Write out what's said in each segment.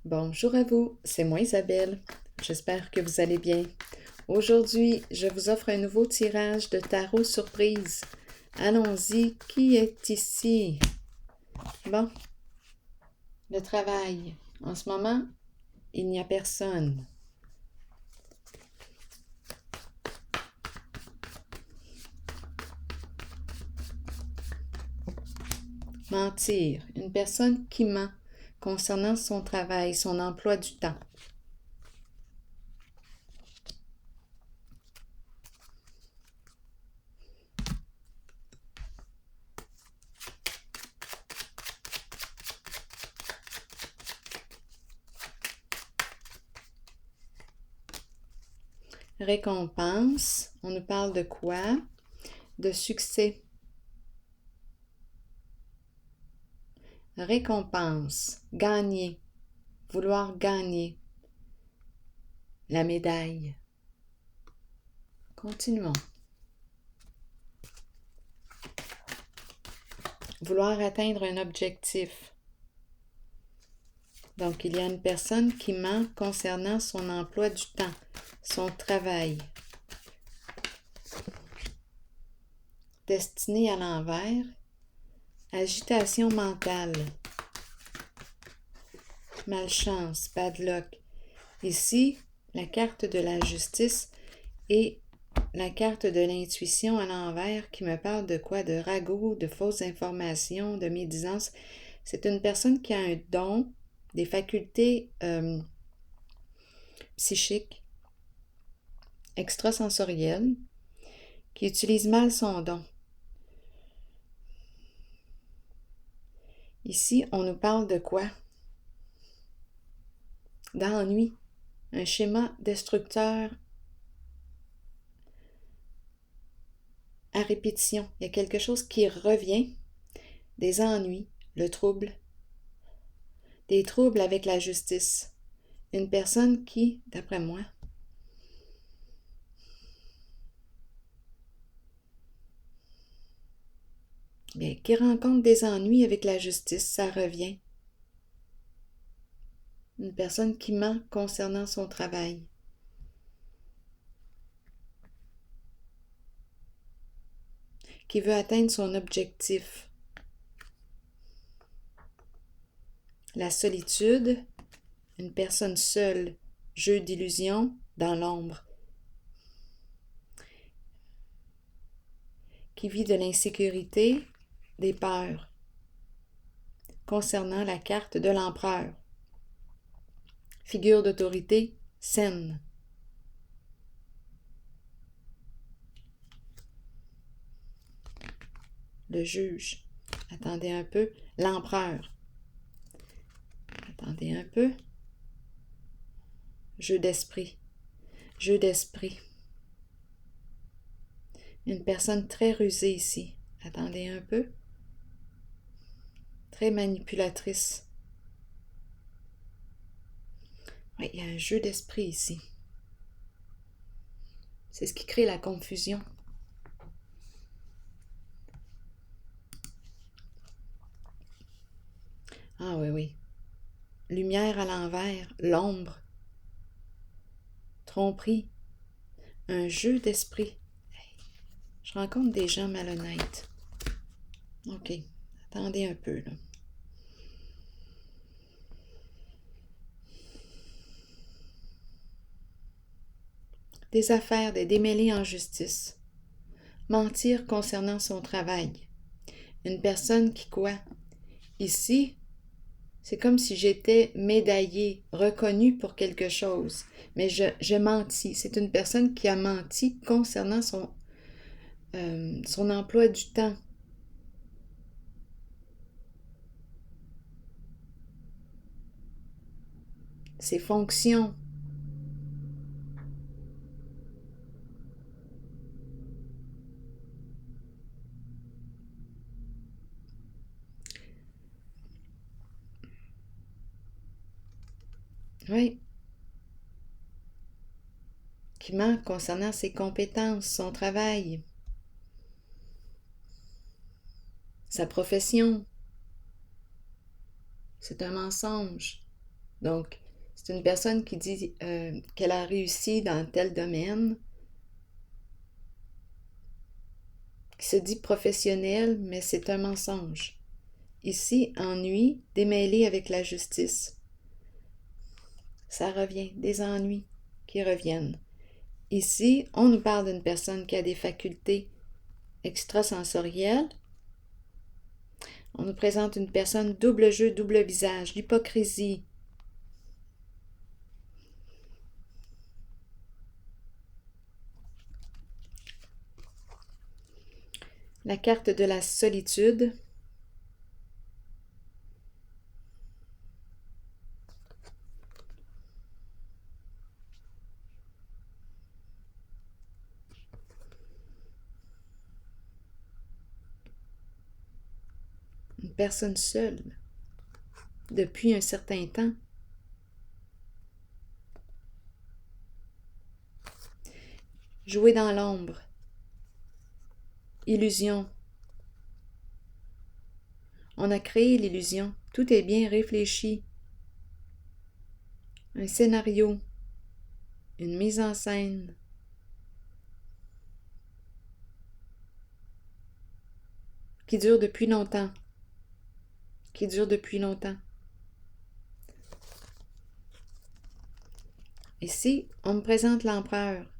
Bonjour à vous, c'est moi Isabelle. J'espère que vous allez bien. Aujourd'hui, je vous offre un nouveau tirage de tarot surprise. Allons-y, qui est ici? Bon, le travail. En ce moment, il n'y a personne. Mentir. Une personne qui ment concernant son travail, son emploi du temps. Récompense. On nous parle de quoi? De succès. Récompense. Gagner. Vouloir gagner. La médaille. Continuons. Vouloir atteindre un objectif. Donc, il y a une personne qui ment concernant son emploi du temps, son travail. Destinée à l'envers. Agitation mentale. Malchance, bad luck. Ici, la carte de la justice et la carte de l'intuition à l'envers qui me parle de quoi? De ragots, de fausses informations, de médisance. C'est une personne qui a un don, des facultés psychiques, extrasensorielles, qui utilise mal son don. Ici, on nous parle de quoi? D'ennui, un schéma destructeur à répétition. Il y a quelque chose qui revient, des ennuis, le trouble, des troubles avec la justice. Une personne qui, d'après moi, qui rencontre des ennuis avec la justice, ça revient. Une personne qui ment concernant son travail. Qui veut atteindre son objectif. La solitude, une personne seule, jeu d'illusion dans l'ombre. Qui vit de l'insécurité, des peurs. Concernant la carte de l'empereur. Figure d'autorité saine. Le juge. Attendez un peu. L'empereur. Attendez un peu. Jeu d'esprit. Jeu d'esprit. Une personne très rusée ici. Attendez un peu. Très manipulatrice. Oui, il y a un jeu d'esprit ici. C'est ce qui crée la confusion. Ah oui, oui. Lumière à l'envers, l'ombre. Tromperie. Un jeu d'esprit. Je rencontre des gens malhonnêtes. OK. Attendez un peu, là. Des affaires, des démêlés en justice. Mentir concernant son travail. Une personne qui quoi? Ici, c'est comme si j'étais médaillée, reconnue pour quelque chose. Mais je mentis. C'est une personne qui a menti concernant son emploi du temps. Ses fonctions. Oui. Qui ment concernant ses compétences, son travail, sa profession. C'est un mensonge. Donc, c'est une personne qui dit qu'elle a réussi dans tel domaine, qui se dit professionnelle, mais c'est un mensonge. Ici, ennui démêlé avec la justice. Ça revient, des ennuis qui reviennent. Ici, on nous parle d'une personne qui a des facultés extrasensorielles. On nous présente une personne double jeu, double visage, l'hypocrisie. La carte de la solitude. Une personne seule, depuis un certain temps. Jouer dans l'ombre. Illusion. On a créé l'illusion. Tout est bien réfléchi. Un scénario. Une mise en scène. Qui dure depuis longtemps. Qui dure depuis longtemps. Ici, on me présente l'empereur.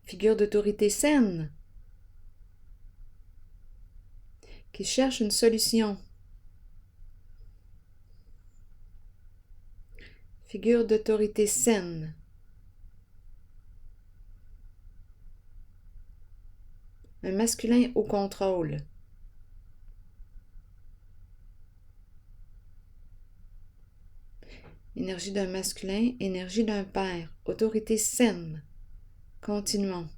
Figure d'autorité saine. Qui cherche une solution. Figure d'autorité saine. Un masculin au contrôle. Énergie d'un masculin, énergie d'un père. Autorité saine. Continuons.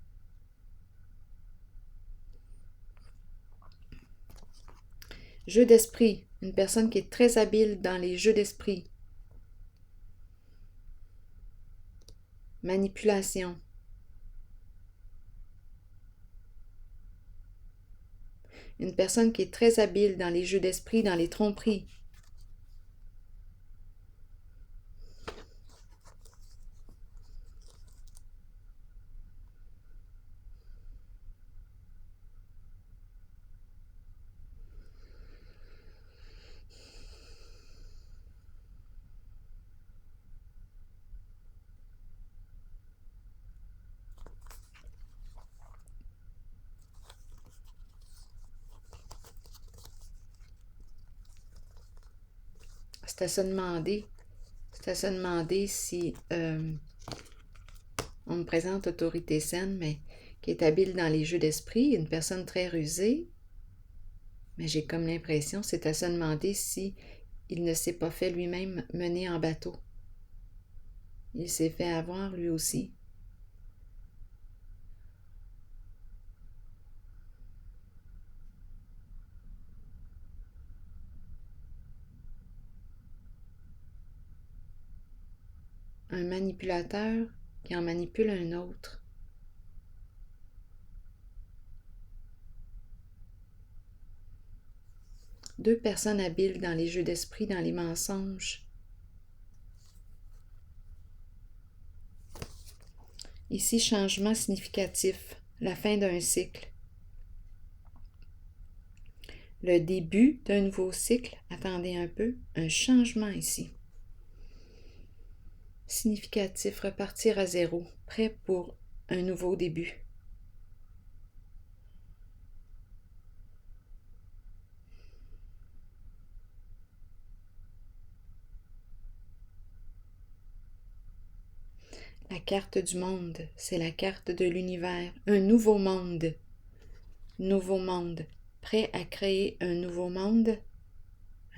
Jeu d'esprit. Une personne qui est très habile dans les jeux d'esprit. Manipulation. Une personne qui est très habile dans les jeux d'esprit, dans les tromperies. C'est à se demander si on me présente autorité saine, mais qui est habile dans les jeux d'esprit, une personne très rusée. Mais j'ai comme l'impression, c'est à se demander si il ne s'est pas fait lui-même mener en bateau. Il s'est fait avoir lui aussi. Un manipulateur qui en manipule un autre. Deux personnes habiles dans les jeux d'esprit, dans les mensonges. Ici, changement significatif, la fin d'un cycle. Le début d'un nouveau cycle, attendez un peu, un changement ici. Significatif, repartir à zéro, prêt pour un nouveau début. La carte du monde, c'est la carte de l'univers, un nouveau monde. Nouveau monde, prêt à créer un nouveau monde.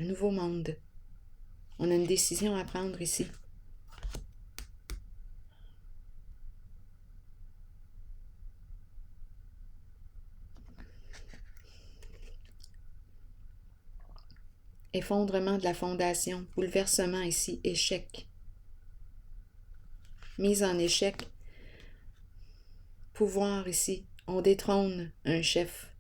Un nouveau monde. On a une décision à prendre ici. Effondrement de la fondation, bouleversement ici, échec. Mise en échec. Pouvoir ici, on détrône un chef.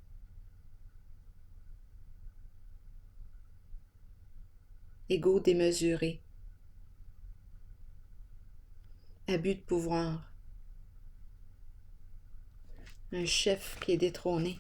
ego démesuré, abus de pouvoir, un chef qui est détrôné.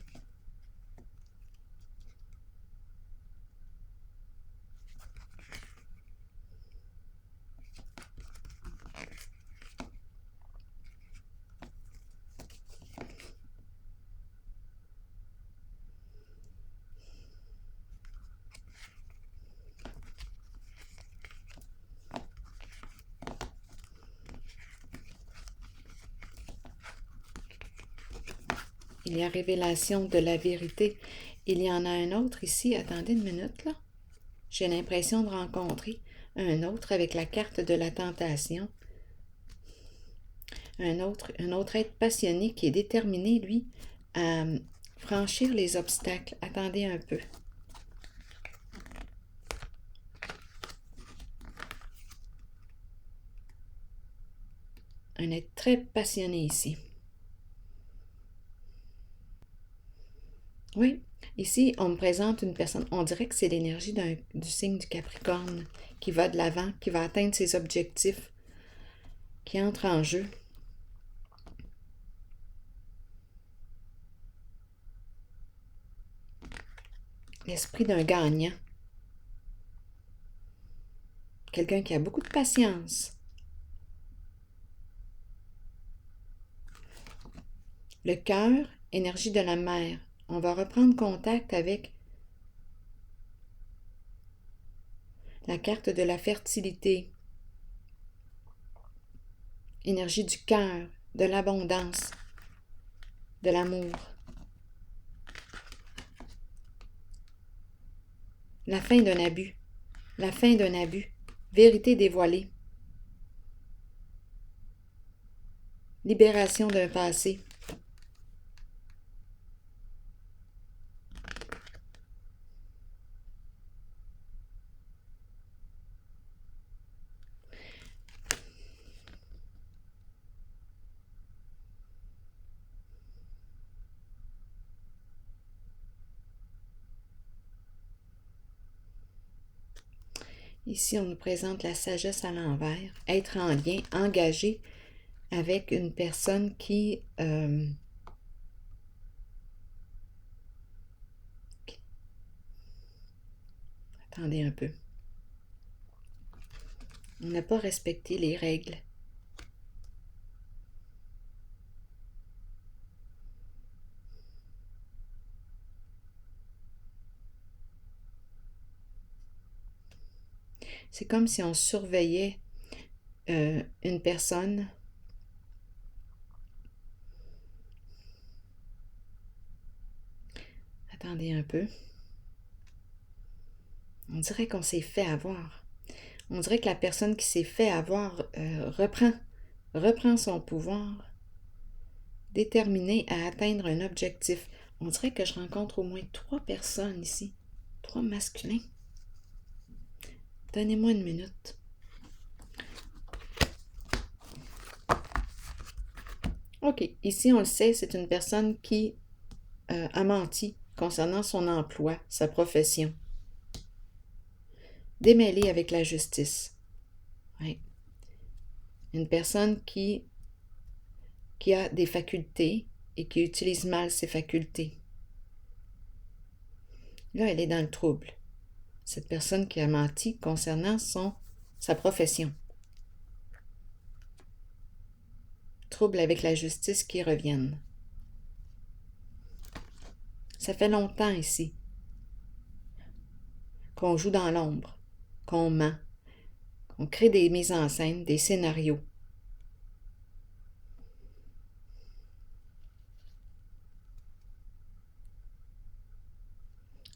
Il y a révélation de la vérité. Il y en a un autre ici. Attendez une minute, là. J'ai l'impression de rencontrer un autre avec la carte de la tentation. Un autre être passionné qui est déterminé, lui, à franchir les obstacles. Attendez un peu. Un être très passionné ici. Oui, ici, on me présente une personne, on dirait que c'est l'énergie du signe du Capricorne qui va de l'avant, qui va atteindre ses objectifs, qui entre en jeu. L'esprit d'un gagnant. Quelqu'un qui a beaucoup de patience. Le cœur, énergie de la mer. On va reprendre contact avec la carte de la fertilité. Énergie du cœur, de l'abondance, de l'amour. La fin d'un abus. La fin d'un abus. Vérité dévoilée. Libération d'un passé. Ici, on nous présente la sagesse à l'envers, être en lien, engagé avec une personne qui attendez un peu. On n'a pas respecté les règles. C'est comme si on surveillait une personne. Attendez un peu. On dirait qu'on s'est fait avoir. On dirait que la personne qui s'est fait avoir reprend son pouvoir, déterminée à atteindre un objectif. On dirait que je rencontre au moins 3 personnes ici, 3 masculins. Donnez-moi une minute. OK, ici on le sait, c'est une personne qui a menti concernant son emploi, sa profession. Démêlée avec la justice. Ouais. Une personne qui a des facultés et qui utilise mal ses facultés. Là, elle est dans le trouble. Cette personne qui a menti concernant sa profession. Trouble avec la justice qui reviennent. Ça fait longtemps ici qu'on joue dans l'ombre, qu'on ment, qu'on crée des mises en scène, des scénarios.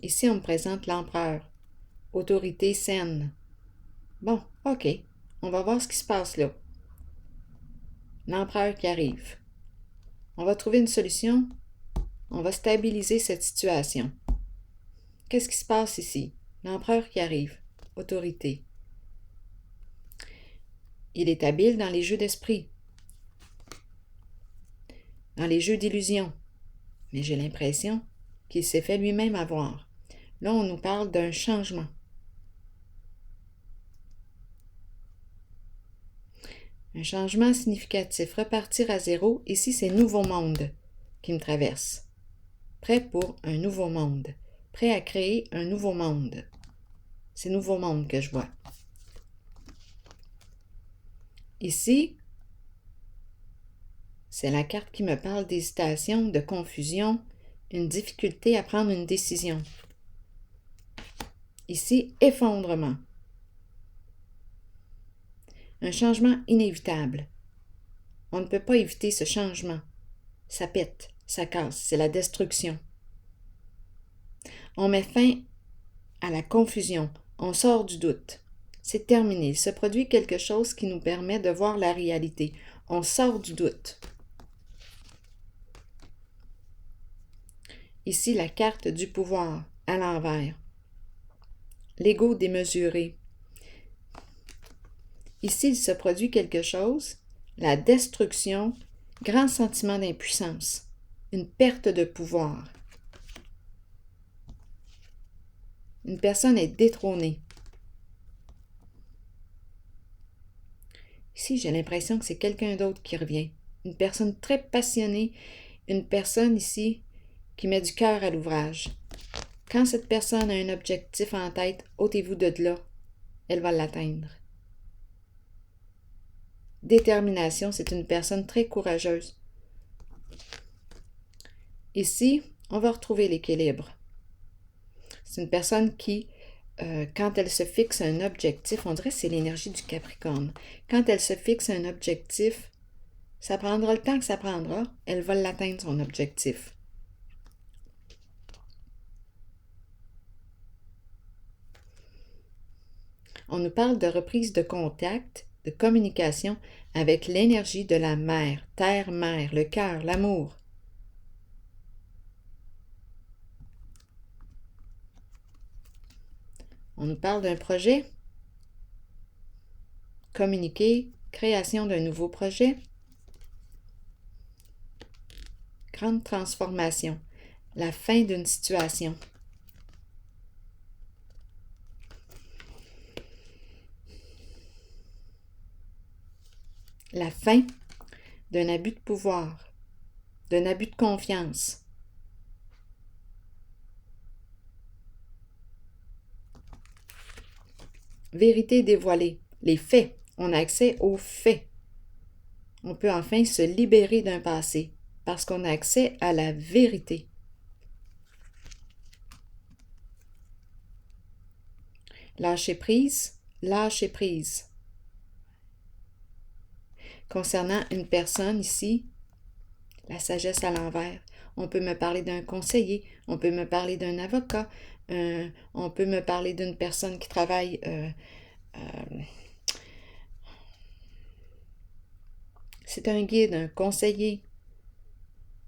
Ici, on me présente l'empereur, autorité saine. Bon, OK, on va voir ce qui se passe là. L'empereur qui arrive. On va trouver une solution. On va stabiliser cette situation. Qu'est-ce qui se passe ici? L'empereur qui arrive. Autorité. Il est habile dans les jeux d'esprit, dans les jeux d'illusion. Mais j'ai l'impression qu'il s'est fait lui-même avoir. Là, on nous parle d'un changement. Un changement significatif, repartir à zéro. Ici, c'est nouveau monde qui me traverse. Prêt pour un nouveau monde. Prêt à créer un nouveau monde. C'est nouveau monde que je vois. Ici, c'est la carte qui me parle d'hésitation, de confusion, une difficulté à prendre une décision. Ici, effondrement. Un changement inévitable. On ne peut pas éviter ce changement. Ça pète, ça casse, c'est la destruction. On met fin à la confusion, on sort du doute. C'est terminé, il se produit quelque chose qui nous permet de voir la réalité. On sort du doute. Ici, la carte du pouvoir, à l'envers. L'ego démesuré. Ici, il se produit quelque chose, la destruction, grand sentiment d'impuissance, une perte de pouvoir. Une personne est détrônée. Ici, j'ai l'impression que c'est quelqu'un d'autre qui revient. Une personne très passionnée, une personne ici qui met du cœur à l'ouvrage. Quand cette personne a un objectif en tête, ôtez-vous de là, elle va l'atteindre. Détermination, c'est une personne très courageuse. Ici, on va retrouver l'équilibre. C'est une personne qui, quand elle se fixe un objectif, on dirait que c'est l'énergie du Capricorne. Quand elle se fixe un objectif, ça prendra le temps que ça prendra, elle va l'atteindre son objectif. On nous parle de reprise de contact, de communication avec l'énergie de la mère, terre-mère, le cœur, l'amour. On nous parle d'un projet, communiquer, création d'un nouveau projet, grande transformation, la fin d'une situation. La fin d'un abus de pouvoir, d'un abus de confiance. Vérité dévoilée, les faits. On a accès aux faits. On peut enfin se libérer d'un passé parce qu'on a accès à la vérité. Lâcher prise, lâcher prise. Concernant une personne ici, la sagesse à l'envers. On peut me parler d'un conseiller, on peut me parler d'un avocat, on peut me parler d'une personne qui travaille c'est un guide, un conseiller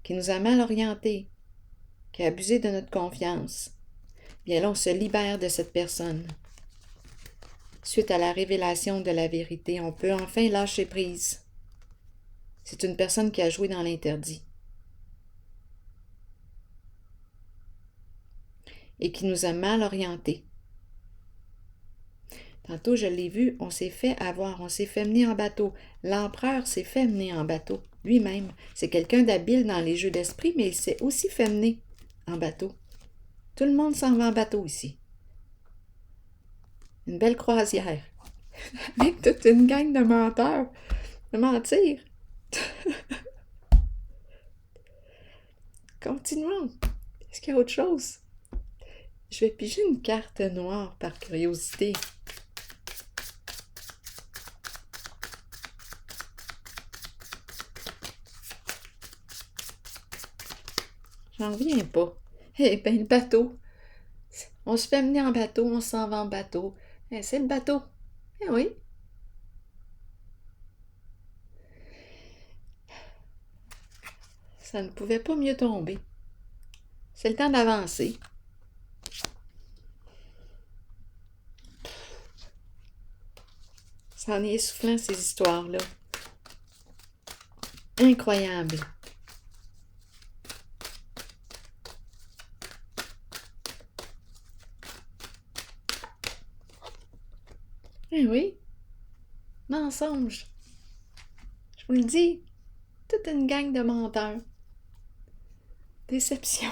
qui nous a mal orientés, qui a abusé de notre confiance. Bien là, on se libère de cette personne. Suite à la révélation de la vérité, on peut enfin lâcher prise. C'est une personne qui a joué dans l'interdit et qui nous a mal orientés. Tantôt, je l'ai vu, on s'est fait avoir, on s'est fait mener en bateau. L'empereur s'est fait mener en bateau, lui-même. C'est quelqu'un d'habile dans les jeux d'esprit, mais il s'est aussi fait mener en bateau. Tout le monde s'en va en bateau ici. Une belle croisière. Avec toute une gang de menteurs. De mentir. Continuons. Est-ce qu'il y a autre chose? Je vais piger une carte noire par curiosité. J'en reviens pas. Eh bien, le bateau. On se fait mener en bateau, on s'en va en bateau. Eh, c'est le bateau. Eh oui. Ça ne pouvait pas mieux tomber. C'est le temps d'avancer. C'en est essoufflant, ces histoires-là. Incroyable. Eh oui. Mensonge. Je vous le dis, toute une gang de menteurs. Déception,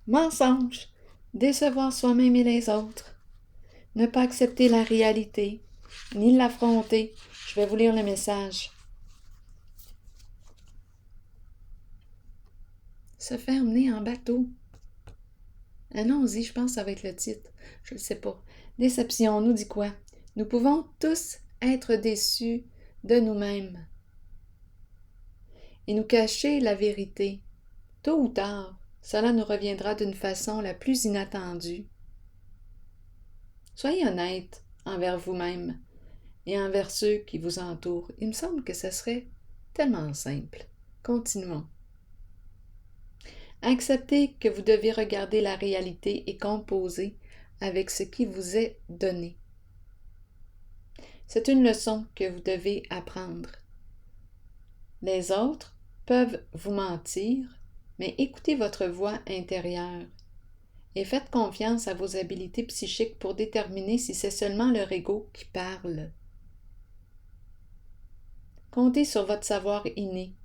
mensonge, décevoir soi-même et les autres, ne pas accepter la réalité, ni l'affronter. Je vais vous lire le message. Se faire emmener en bateau. Allons-y, je pense que ça va être le titre. Je ne sais pas. Déception, on nous dit quoi? Nous pouvons tous être déçus de nous-mêmes et nous cacher la vérité. Tôt ou tard, cela nous reviendra d'une façon la plus inattendue. Soyez honnête envers vous-même et envers ceux qui vous entourent. Il me semble que ce serait tellement simple. Continuons. Acceptez que vous devez regarder la réalité et composer avec ce qui vous est donné. C'est une leçon que vous devez apprendre. Les autres peuvent vous mentir, mais écoutez votre voix intérieure et faites confiance à vos habiletés psychiques pour déterminer si c'est seulement leur ego qui parle. Comptez sur votre savoir inné.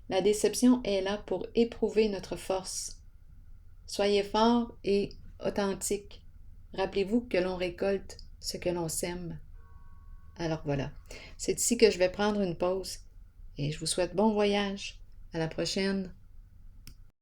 La déception est là pour éprouver notre force. Soyez fort et authentique. Rappelez-vous que l'on récolte ce que l'on sème. Alors voilà, c'est ici que je vais prendre une pause et je vous souhaite bon voyage. À la prochaine.